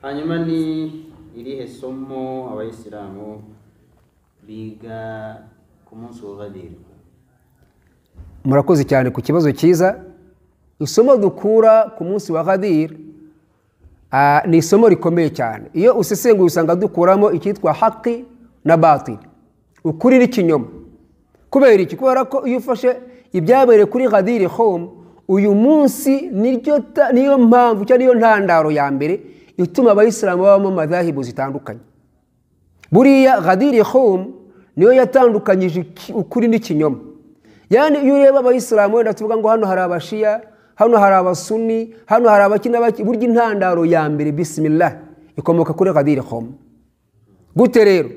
hanyuma ni irihe somo abayisilamu biga ku munsi wa Ghadir? Murakoze cyane ku kibazo cyiza. Isomo dukura ku munsi wa Ghadir ni isomo rikomeye cyane. Iyo usesenguye usanga dukuramo icyitwa haki na batil, ukuri n'ikinyoma. Kubera iki? Kubera ko iyo ufashe ibyabereye kuri Ghadir Khoum, uyu munsi niyo mpamvu cyangwa niyo ntandaro ya mbere ituma abayisilamu babamo madhahibu zitandukanye. Buriya Ghadir Khoum niyo yatandukanyije ukuri n'ikinyoma. Yani iyo ureba abayisilamu wenda tuvuga ngo hano hari abashiya, hano hari abasuni, hano hari abakina baki, burya intandaro ya mbere bismillah ikomoka kuri Ghadir Khoum. Gute rero?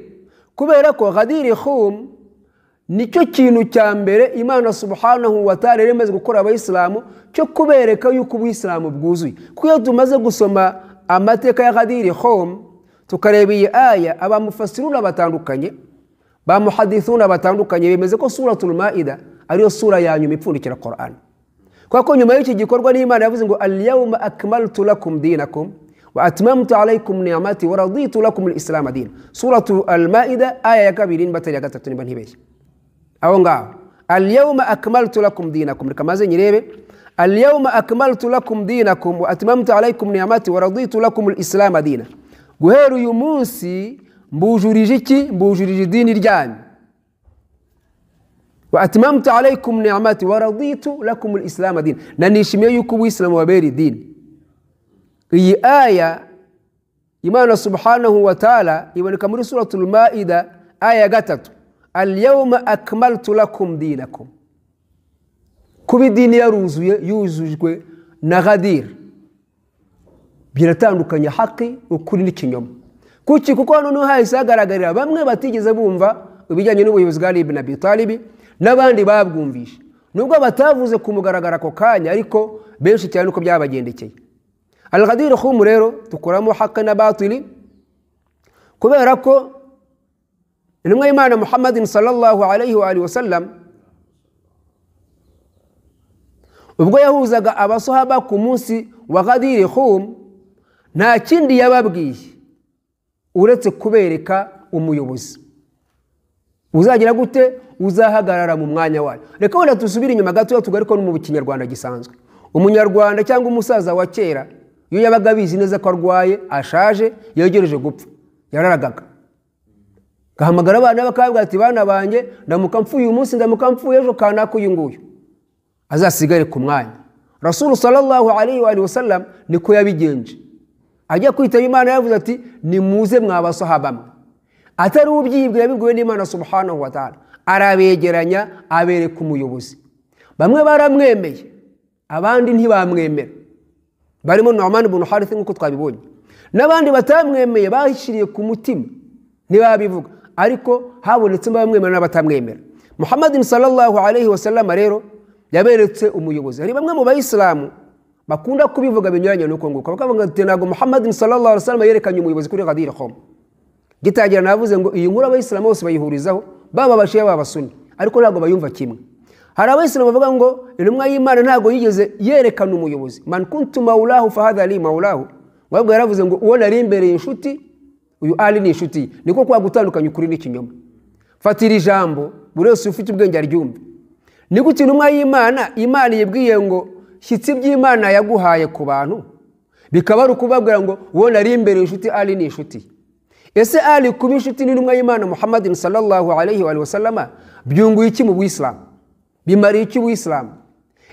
Kubera ko Ghadir Khoum nicyo kintu cya mbere Imana subhanahu wa ta'ala yemeze gukora abayisilamu cyo kubereka yuko ubuyisilamu bwuzuye. Kuko tumaze gusoma amateka ya Ghadir Khoum tukareba iyi aya, abamufasiruna batandukanye, ba muhadithuna batandukanye bemeze ko suratul Maida ariyo sura ya nyuma ipfundikira Qur'an. Kwa ko nyuma y'iki gikorwa n'Imana yavuze ngo al-yawma akmaltu lakum dinakum wa atmamtu alaykum ni'mati wa raditu lakum al-islam din. Suratul Maida aya ya 2 n'batari ya 3 nimba ntibeshye. Aho ngaho al-yawma akmaltu lakum dinakum, rikamaze nyirebe al-yawma akmaltu lakum dinakum wa atmamtu alaykum ni'mati wa raditu lakum al-islam din. Guhera uyu munsi mbujurije iki? Mbujurije idini ryanyu. Wa atmamtu alaykum ni'mati wa raditu lakum al-islam din. Nanishimiye yuko ubuyisilamu wabera idini. Iyi aya Imana subhanahu wa ta'ala iboneka muri suratul Maida aya ya 3. Al-yawma akmaltu lakum dinakum. Kuba idini yuzujwe na Ghadir biratandukanye haki, ukuri n'ikinyoma. Kuki? Kuko hano no hahise hagaragarira bamwe batigeze bumva ibijyanye n'ubuyobozi bwa Ali ibn Abi Talib, n'abandi babwumvisha nubwo batavuze kumugaragara ko kanya, ariko benshi cyane uko byabagendekeye. Al-Ghadir Khoum rero tukuramo haki na batili, kubera ko intumwa y'Imana Muhammadin sallallahu alayhi wa alihi wasallam ubwo yahuzaga abasahaba ku munsi wa Ghadir Khoum nta kindi yababwiye uretse kubereka umuyobozi uzagira gute, uzahagarara mu mwanya wayo. Reka wenda tusubire inyuma gato tugaruka no mu Kinyarwanda gisanzwe. Umunyarwanda cyangwa umusaza wa kera iyo yabaga bizi neza ko arwaye, ashaje, yegereje gupfa, yararagaga gahamagara abana bakabwira ati bana banjye ndamuka mfuye uyu munsi, ndamuka mfuye ejo kanaka uyu nguyu azasigare ku mwanya. Rasul sallallahu alayhi wa alihi wasallam niko yabigenje. Ajya kwitaba Imana yavuze ati nimuze mwabasahaba mwe, atari ubyibwira bibwiwe n'Imana subhanahu wa ta'ala, arabegeranya abereka umuyobozi. Bamwe baramwemeye, abandi ntibamwemera, barimo Nu'man ibn Harith nk'uko twabibonye, n'abandi batamwemeye bahishiriye ku mutima ntibabivuga, ariko habonetse bamwemera n'abatamwemera. Muhammadin sallallahu alayhi wasallam rero yaberetse umuyobozi. Hari bamwe mu bayisilamu bakunda kubivuga binyuranye nuko nguko, bakavuga ati nago Muhammadin sallallahu alayhi wasallam yerekanye umuyobozi kuri Ghadir Khoum. Gitagira navuze ngo iyi nkuru abayisilamu bose bayihurizaho, baba bashiya baba basuni, ariko ntago bayumva kimwe. Hari abayisilamu bavuga ngo intumwa y'Imana ntago yigeze yerekana umuyobozi, man kuntu maulahu fahadha li maulahu. Wabwo yaravuze ngo uwo nari imbere inshuti, uyu Ali ni inshuti. Niko kwa gutandukanya ukuri n'ikinyoma. Fatira ijambo buri wese ufite ubwenge aryumve. Ni gute intumwa y'Imana, Imana yibwiye ngo shyitsi by'Imana yaguhaye ku bantu bikaba ari ukubabwira ngo uwo nari imbere inshuti Ali ni inshuti. Ese Ali kuba inshuti n'intumwa y'Imana Muhammadin sallallahu alayhi wa sallam byunguye iki mu Islam? Bimariye iki mu Islam?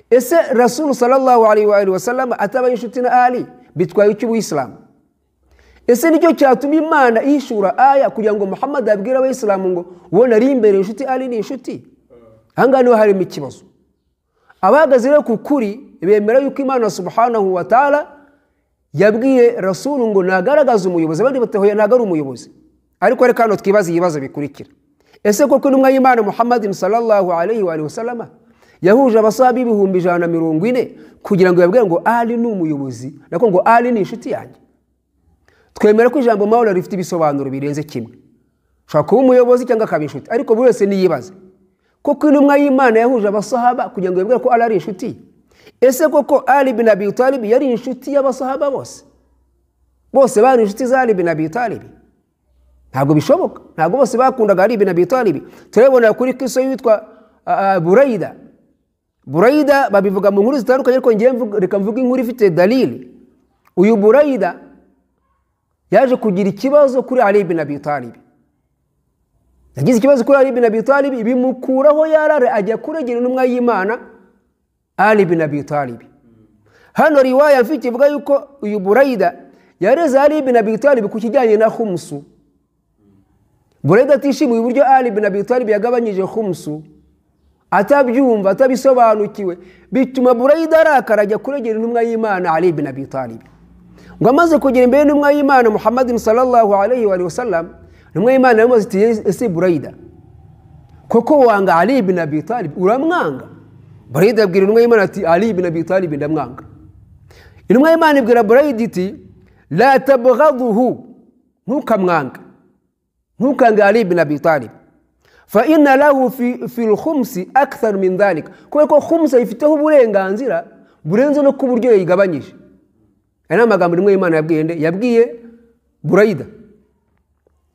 Ese Rasul sallallahu alayhi wa sallam ataba inshuti na Ali bitwaye iki mu Islam? Ese nicyo cyatuma Imana ishura aya kugira ngo Muhammad abwire abayisilamu ngo uwo nari imbere inshuti Ali ni inshuti? Ahanga niho harimo ikibazo. Abahagaze rero ku kuri bemera yuko Imana subhanahu wa ta'ala yabwiye Rasul ngo nagaragaza umuyobozi, abandi batahoya nagara umuyobozi. Ariko reka hano twibaza ibibazo bikurikira. Ese koko intumwa y'Imana Muhammadin sallallahu alayhi wa sallam yahuje abasahabi 140 kugira ngo yabwire ngo Ali ni umuyobozi, nako ngo Ali ni inshuti yanjye? Twemera ko ijambo Maula rifite ibisobanuro birenze kimwe. Shaka kuba umuyobozi cyangwa akaba inshuti, ariko buri wese niyibaze koko intumwa y'Imana yahuje abasahaba kugira ngo yabwire ko Ali ari inshuti? Ese koko Ali ibn Abi Talib yari inshuti y'abasahaba bose? bose bari inshuti za Ali bin Abi Talib? Ntabwo bishoboka. Ntabwo bose bakundaga Ali bin Abi Talib. Turabona kuri kiso yitwa Burayda. Burayda babivuga mu nkuru zitandukanye, ariko ngiye reka mvuga inkuru ifite dalili. Uyu Burayda yaje kugira ikibazo kuri Ali bin Abi Talib. Yagize ikibazo kuri Ali bin Abi Talib, bimukuraho yarare ajya kuregera intumwa y'Imana Ali bin Abi Talib. Hano riwaya mfite ivuga yuko uyu Burayda yareze Ali bin Abi Talib ku kijyanye na khumsu. Burayda atishimiye uburyo Ali bin Abi Talib yagabanyije khumsu, atabyumva, atabisobanukiwe, bituma Burayda arakara ajya kuregera intumwa y'Imana Ali bin Abi Talib. Ngo amaze kugera imbere y'intumwa y'Imana Muhammadin sallallahu alayhi wa sallam, intumwa y'Imana yamaze iti, ese Burayda, koko wanga Ali bin Abi Talib, uramwanga? Burayda abwira intumwa y'Imana ati, Ali bin Abi Talib ndamwanga. Intumwa y'Imana ibwira Burayda iti, la tabghaduhu, ntukamwanga, ntukange Ali bin Abi Talib, fa inna lahu fi al-khums akthar min dhalik, kuko khumsa ifiteho uburenganzira burenze no kuburyo yigabanyije. Ana magambo intumwa y'Imana yabwiye Burayda,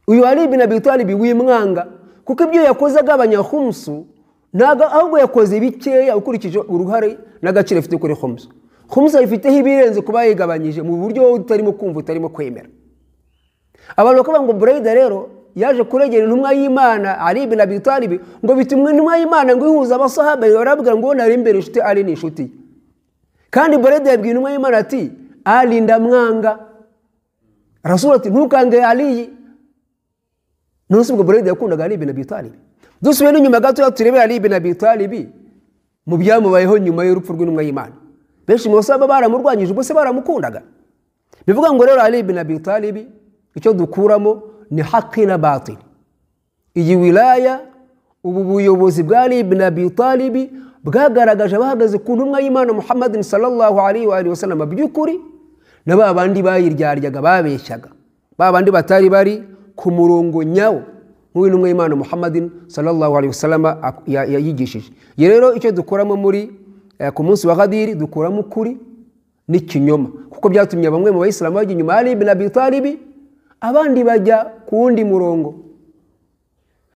uyu Ali bin Abi Talib wimwanga, kuko ibyo yakoze agabanya khumsu naga ahubwo yakoze bikeya ukurikije uruhare n'agaciro ifite kuri khumsu. Khumsa ifiteho ibirenze kuba yigabanyije mu buryo utarimo kumva, utarimo kwemera. Abantu bakavuga ngo Burayda rero yaje kuregera intumwa y'Imana Ali bin Abi Talib, ngo bitumwe intumwa y'Imana ngo ihuza abasahaba, barabwira ngo nari imbere inshuti Ali ni inshuti. Kandi Burayda yabwiye intumwa y'Imana ati, Ali ndamwanga. Rasul ati, ntukange Ali. Nonse ubwo Burayda yakundaga Ali bin Abi Talib. Dusubiye n'inyuma gato turebe Ali bin Abi Talib mu byamubayeho nyuma y'urupfu rw'intumwa y'Imana. Benshi mu basaba baramurwanyije, ubwo se baramukundaga. Bivuga ngo rero Ali bin Abi Talib icyo dukuramo ni haki na batil. Iyi wilaya, ubu buyobozi bwa Ali bin Abi Talib bwagaragaje bahagaze ku ntumwa y'Imana Muhammadin sallallahu alayhi wa sallam by'ukuri, na babandi bayiryaryaga, babeshyaga, babandi batari bari ku murongo nyawo nk'intumwa y'Imana Muhammadin sallallahu alayhi wa sallam yigishije. Rero icyo dukuramo muri ku munsi wa Ghadir, dukuramo ukuri n'ikinyoma, kuko byatumye bamwe mu bayisilamu bajya inyuma Ali bin Abi Talib, abandi bajya ku wundi murongo.